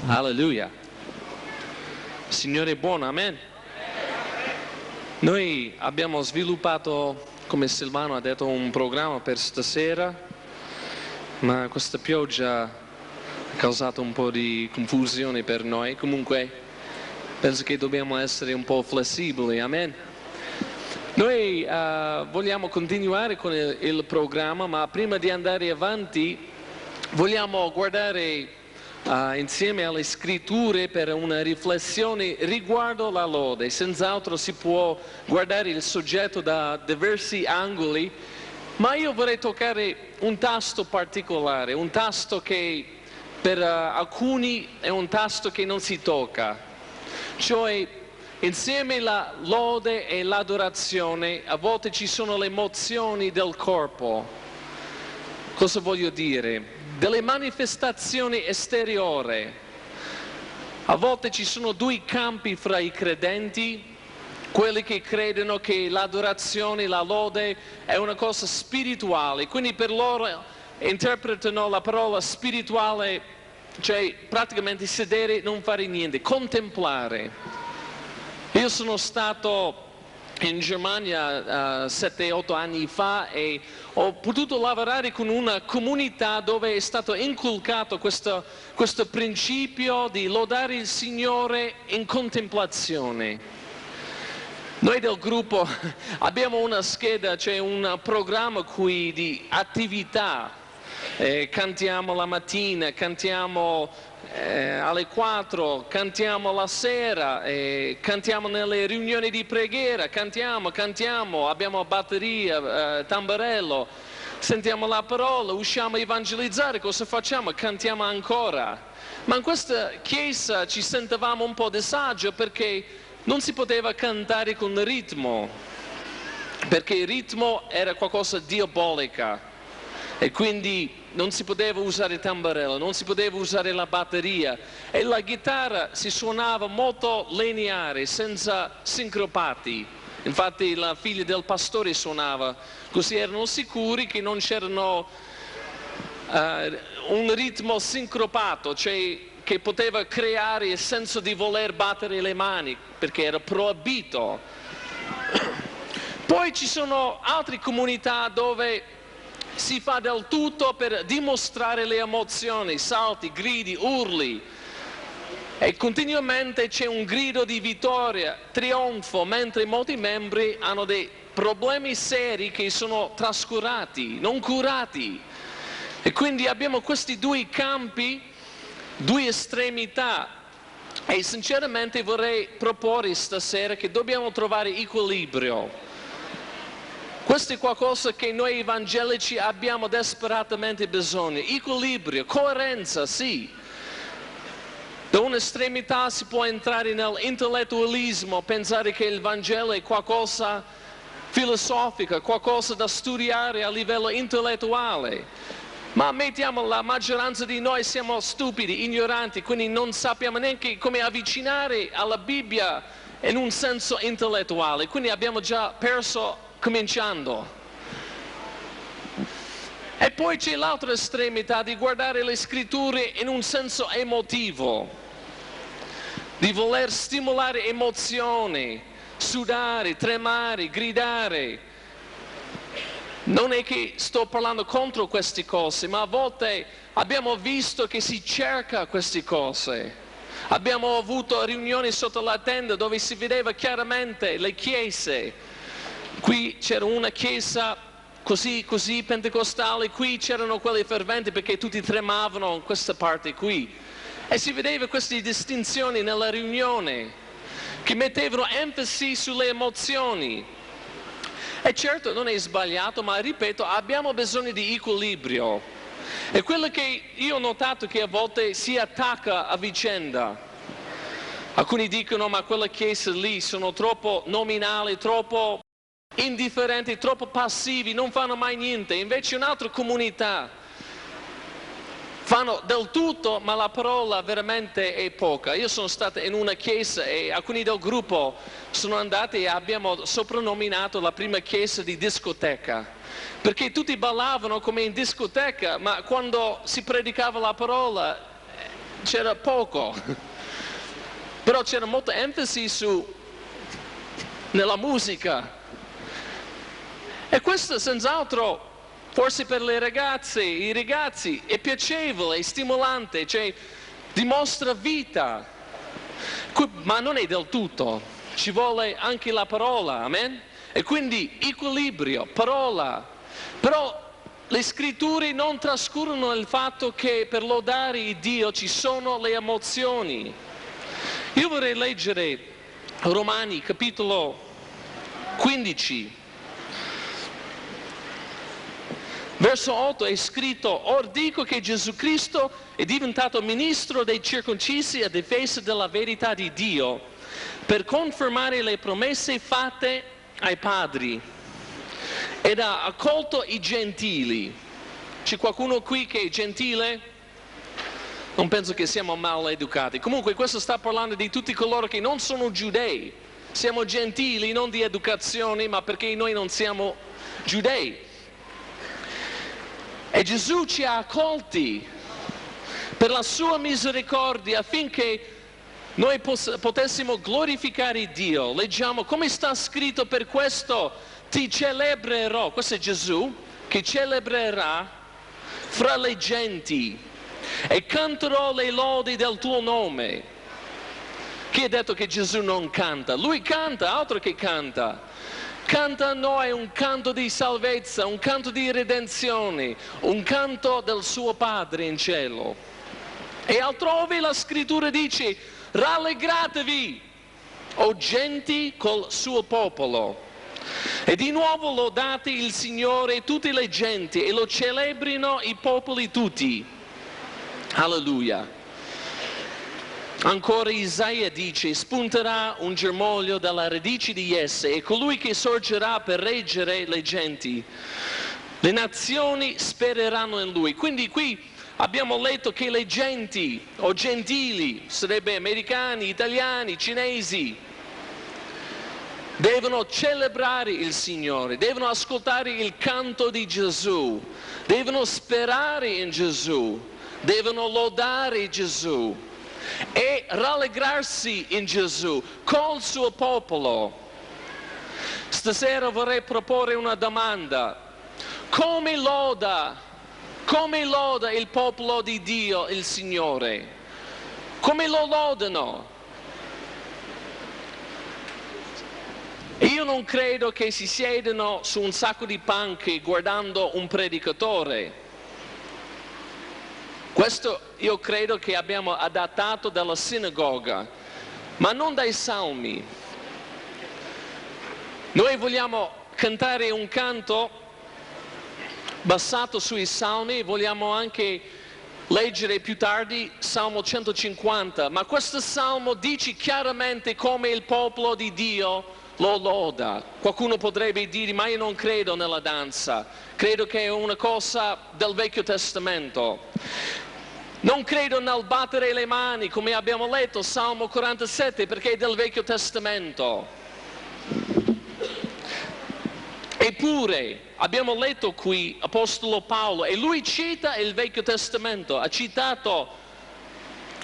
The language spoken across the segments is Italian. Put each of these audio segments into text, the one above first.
Alleluia. Signore è buono, amen. Noi abbiamo sviluppato, come Silvano ha detto, un programma per stasera, ma questa pioggia ha causato un po' di confusione per noi. Comunque penso che dobbiamo essere un po' flessibili, amen. Noi vogliamo continuare con il programma, ma prima di andare avanti vogliamo guardare insieme alle scritture per una riflessione riguardo la lode. Senz'altro si può guardare il soggetto da diversi angoli, ma io vorrei toccare un tasto particolare, un tasto che per alcuni è un tasto che non si tocca, cioè insieme la lode e l'adorazione a volte ci sono le emozioni del corpo. Cosa voglio dire? Delle manifestazioni esteriori. A volte ci sono due campi fra i credenti, quelli che credono che l'adorazione, la lode è una cosa spirituale, quindi per loro interpretano la parola spirituale, cioè praticamente sedere e non fare niente, contemplare. Io sono stato in Germania 7-8 anni fa e ho potuto lavorare con una comunità dove è stato inculcato questo principio di lodare il Signore in contemplazione. Noi del gruppo abbiamo una scheda, c'è un programma qui di attività, cantiamo la mattina, cantiamo alle 4, cantiamo la sera, cantiamo nelle riunioni di preghiera, cantiamo, abbiamo batteria, tamburello, sentiamo la parola, usciamo a evangelizzare, cosa facciamo? Cantiamo ancora. Ma in questa chiesa ci sentivamo un po' a disagio perché non si poteva cantare con il ritmo, perché il ritmo era qualcosa di diabolico. E quindi non si poteva usare il tamburello, non si poteva usare la batteria e la chitarra si suonava molto lineare, senza sincropati. Infatti la figlia del pastore suonava, così erano sicuri che non c'erano un ritmo sincropato, cioè che poteva creare il senso di voler battere le mani, perché era proibito. Poi ci sono altre comunità dove si fa del tutto per dimostrare le emozioni, salti, gridi, urli. E continuamente c'è un grido di vittoria, trionfo, mentre molti membri hanno dei problemi seri che sono trascurati, non curati. E quindi abbiamo questi due campi, due estremità. E sinceramente vorrei proporre stasera che dobbiamo trovare equilibrio. Questo è qualcosa che noi evangelici abbiamo disperatamente bisogno. Equilibrio, coerenza, sì. Da un'estremità si può entrare nell'intellettualismo, pensare che il Vangelo è qualcosa filosofico, qualcosa da studiare a livello intellettuale. Ma ammettiamo, la maggioranza di noi siamo stupidi, ignoranti, quindi non sappiamo neanche come avvicinare alla Bibbia in un senso intellettuale. Quindi abbiamo già perso cominciando. E poi c'è l'altra estremità di guardare le scritture in un senso emotivo, di voler stimolare emozioni, sudare, tremare, gridare. Non è che sto parlando contro queste cose, ma a volte abbiamo visto che si cerca queste cose. Abbiamo avuto riunioni sotto la tenda dove si vedeva chiaramente le chiese. Qui c'era una chiesa così pentecostale, qui c'erano quelli ferventi perché tutti tremavano in questa parte qui. E si vedeva queste distinzioni nella riunione, che mettevano enfasi sulle emozioni. E certo non è sbagliato, ma ripeto, abbiamo bisogno di equilibrio. E quello che io ho notato è che a volte si attacca a vicenda. Alcuni dicono, ma quella chiesa lì sono troppo nominali, troppo indifferenti, troppo passivi, non fanno mai niente. Invece un'altra comunità fanno del tutto, ma la parola veramente è poca. Io sono stato in una chiesa e alcuni del gruppo sono andati e abbiamo soprannominato la prima chiesa di discoteca, perché tutti ballavano come in discoteca, ma quando si predicava la parola c'era poco, però c'era molta enfasi nella musica. E questo senz'altro, forse per le ragazze, i ragazzi, è piacevole, è stimolante, cioè dimostra vita, ma non è del tutto, ci vuole anche la parola, amen? E quindi equilibrio, parola, però le scritture non trascurano il fatto che per lodare Dio ci sono le emozioni. Io vorrei leggere Romani capitolo 15. Verso 8 è scritto: Or dico che Gesù Cristo è diventato ministro dei circoncisi a difesa della verità di Dio, per confermare le promesse fatte ai padri, ed ha accolto i gentili. C'è qualcuno qui che è gentile? Non penso che siamo mal educati. Comunque questo sta parlando di tutti coloro che non sono giudei. Siamo gentili non di educazione, ma perché noi non siamo giudei. E Gesù ci ha accolti per la sua misericordia affinché noi potessimo glorificare Dio. Leggiamo come sta scritto: per questo ti celebrerò. Questo è Gesù che celebrerà fra le genti e canterò le lodi del tuo nome. Chi ha detto che Gesù non canta? Lui canta, altro che canta. Canta a noi un canto di salvezza, un canto di redenzione, un canto del suo Padre in cielo. E altrove la scrittura dice: rallegratevi, o genti, col suo popolo. E di nuovo lodate il Signore tutte le genti, e lo celebrino i popoli tutti. Alleluia. Ancora Isaia dice: spunterà un germoglio dalla radice di esse, e colui che sorgerà per reggere le genti. Le nazioni spereranno in lui. Quindi qui abbiamo letto che le genti o gentili, sarebbe americani, italiani, cinesi, devono celebrare il Signore, devono ascoltare il canto di Gesù, devono sperare in Gesù, devono lodare Gesù e rallegrarsi in Gesù col suo popolo. Stasera vorrei proporre una domanda: come loda il popolo di Dio il Signore? Come lo lodano? Io non credo che si siedano su un sacco di panche guardando un predicatore. Questo io credo che abbiamo adattato dalla sinagoga, ma non dai salmi. Noi vogliamo cantare un canto basato sui salmi, vogliamo anche leggere più tardi Salmo 150, ma questo salmo dice chiaramente come il popolo di Dio lo loda. Qualcuno potrebbe dire: ma io non credo nella danza, credo che è una cosa del Vecchio Testamento. Non credo nel battere le mani, come abbiamo letto, Salmo 47, perché è del Vecchio Testamento. Eppure abbiamo letto qui Apostolo Paolo, e lui cita il Vecchio Testamento, ha citato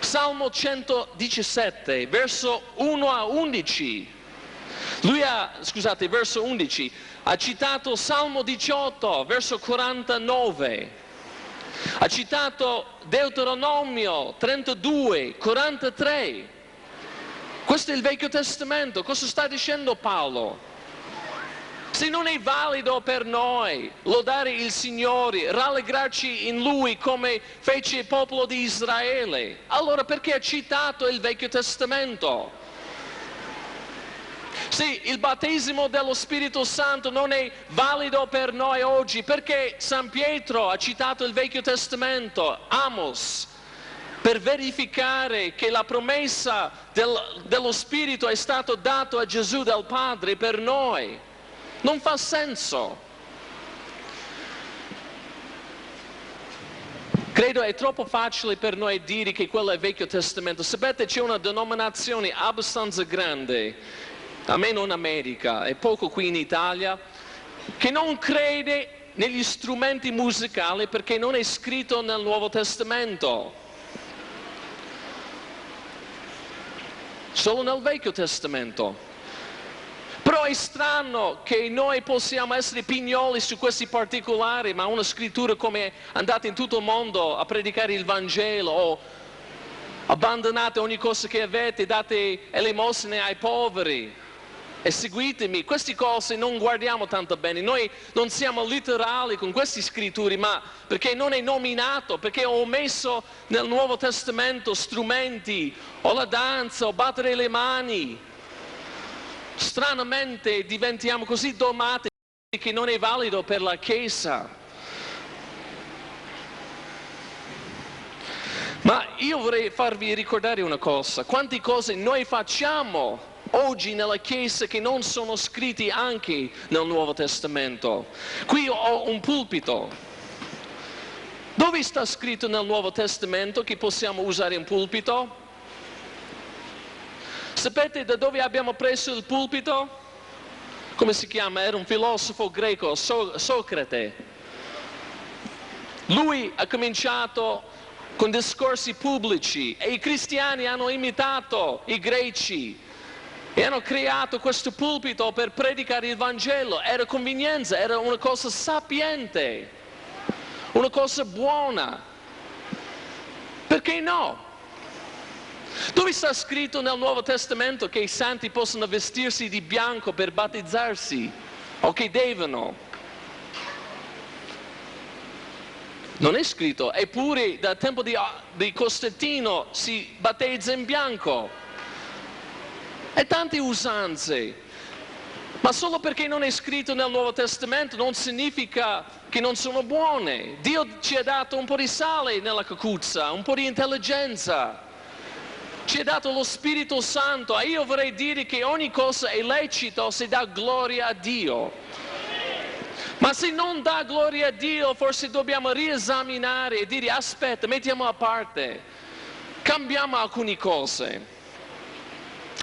Salmo 117, verso 1 a 11. Verso 11, ha citato Salmo 18, verso 49. Ha citato Deuteronomio 32, 43. Questo è il Vecchio Testamento. Cosa sta dicendo Paolo? Se non è valido per noi lodare il Signore, rallegrarci in Lui come fece il popolo di Israele, allora perché ha citato il Vecchio Testamento? Se il battesimo dello Spirito Santo non è valido per noi oggi, perché San Pietro ha citato il Vecchio Testamento, Amos, per verificare che la promessa dello Spirito è stata data a Gesù dal Padre per noi? Non fa senso. Credo è troppo facile per noi dire che quello è il Vecchio Testamento. Sapete, c'è una denominazione abbastanza grande, almeno in America e poco qui in Italia, che non crede negli strumenti musicali perché non è scritto nel Nuovo Testamento. solo nel Vecchio Testamento. Però è strano che noi possiamo essere pignoli su questi particolari, ma una scrittura come andate in tutto il mondo a predicare il Vangelo o abbandonate ogni cosa che avete, date elemosine ai poveri e seguitemi. Queste cose non guardiamo tanto bene, noi non siamo letterali con queste scritture, ma perché non è nominato, perché ho messo nel Nuovo Testamento strumenti o la danza o battere le mani. Stranamente diventiamo così dogmatici che non è valido per la Chiesa. Ma io vorrei farvi ricordare una cosa: quante cose noi facciamo oggi nella Chiesa che non sono scritti anche nel Nuovo Testamento. Qui ho un pulpito. Dove sta scritto nel Nuovo Testamento che possiamo usare un pulpito? Sapete da dove abbiamo preso il pulpito? Come si chiama? Era un filosofo greco, Socrate. Lui ha cominciato con discorsi pubblici e i cristiani hanno imitato i greci e hanno creato questo pulpito per predicare il Vangelo. Era convenienza, era una cosa sapiente, una cosa buona. Perché no? Dove sta scritto nel Nuovo Testamento che i santi possono vestirsi di bianco per battezzarsi? O che devono? Non è scritto. Eppure dal tempo di Costantino si battezza in bianco. E tante usanze. Ma solo perché non è scritto nel Nuovo Testamento non significa che non sono buone. Dio ci ha dato un po' di sale nella cocuzza, un po' di intelligenza. Ci ha dato lo Spirito Santo e io vorrei dire che ogni cosa è lecito se dà gloria a Dio. Ma se non dà gloria a Dio, forse dobbiamo riesaminare e dire: aspetta, mettiamo a parte, cambiamo alcune cose.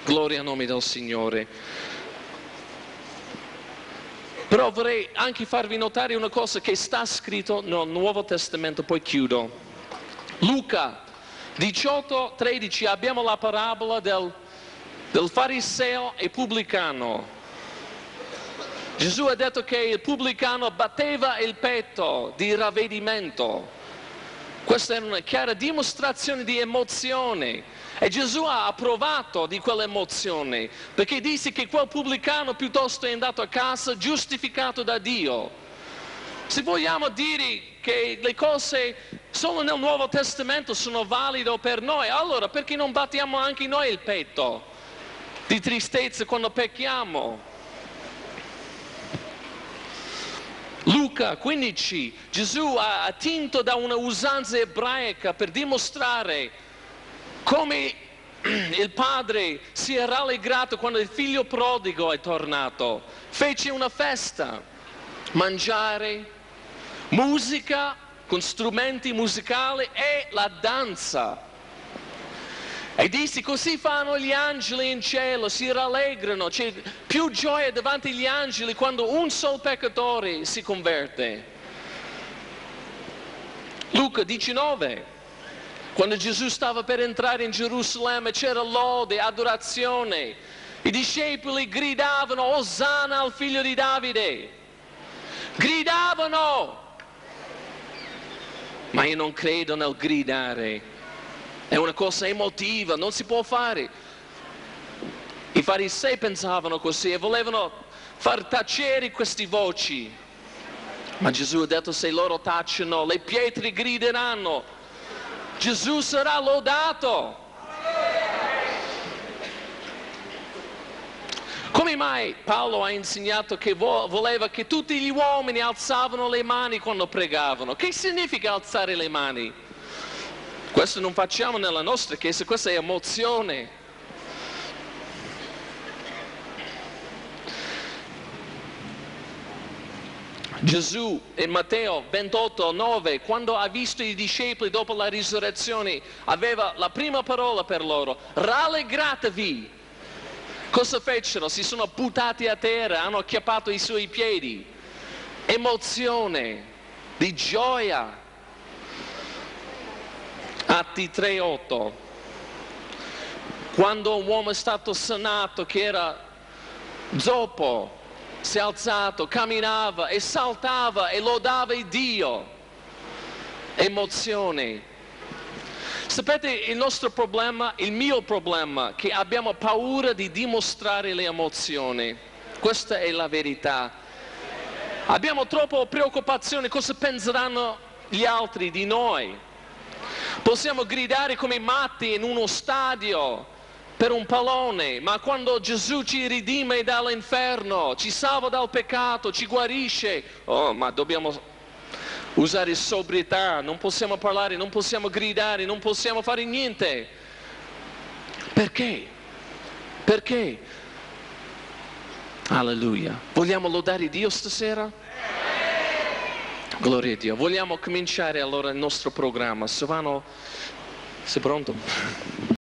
Gloria al nome del Signore. Però vorrei anche farvi notare una cosa che sta scritto nel Nuovo Testamento, poi chiudo. Luca 18:13 abbiamo la parabola del fariseo e pubblicano. Gesù ha detto che il pubblicano batteva il petto di ravvedimento. Questa è una chiara dimostrazione di emozione e Gesù ha approvato di quell'emozione, perché disse che quel pubblicano piuttosto è andato a casa giustificato da Dio. Se vogliamo dire che le cose solo nel Nuovo Testamento sono valide per noi, allora perché non battiamo anche noi il petto di tristezza quando pecchiamo? Luca 15, Gesù ha attinto da una usanza ebraica per dimostrare come il padre si è rallegrato quando il figlio prodigo è tornato. Fece una festa, mangiare, musica con strumenti musicali e la danza. E disse: così fanno gli angeli in cielo, si rallegrano, c'è più gioia davanti agli angeli quando un solo peccatore si converte. Luca 19, quando Gesù stava per entrare in Gerusalemme c'era lode, adorazione, i discepoli gridavano: Osanna al figlio di Davide, gridavano. Ma io non credo nel gridare. È una cosa emotiva, non si può fare. I farisei pensavano così e volevano far tacere queste voci. Ma Gesù ha detto: se loro tacciono, le pietre grideranno. Gesù sarà lodato. Come mai Paolo ha insegnato che voleva che tutti gli uomini alzavano le mani quando pregavano? Che significa alzare le mani? Questo non facciamo nella nostra Chiesa, questa è emozione. Gesù in Matteo 28:9, quando ha visto i discepoli dopo la risurrezione, aveva la prima parola per loro: rallegratevi. Cosa fecero? Si sono buttati a terra, hanno acchiappato i suoi piedi. Emozione, di gioia. Atti 3:8. Quando un uomo è stato sanato, che era zoppo, si è alzato, camminava e saltava e lodava il Dio. Emozioni. Sapete il nostro problema, il mio problema, che abbiamo paura di dimostrare le emozioni. Questa è la verità. Abbiamo troppa preoccupazione cosa penseranno gli altri di noi. Possiamo gridare come matti in uno stadio per un pallone, ma quando Gesù ci redime dall'inferno, ci salva dal peccato, ci guarisce, oh, ma dobbiamo usare sobrietà, non possiamo parlare, non possiamo gridare, non possiamo fare niente. Perché? Perché? Alleluia. Vogliamo lodare Dio stasera? Gloria a Dio. Vogliamo cominciare allora il nostro programma. Silvano, sei pronto?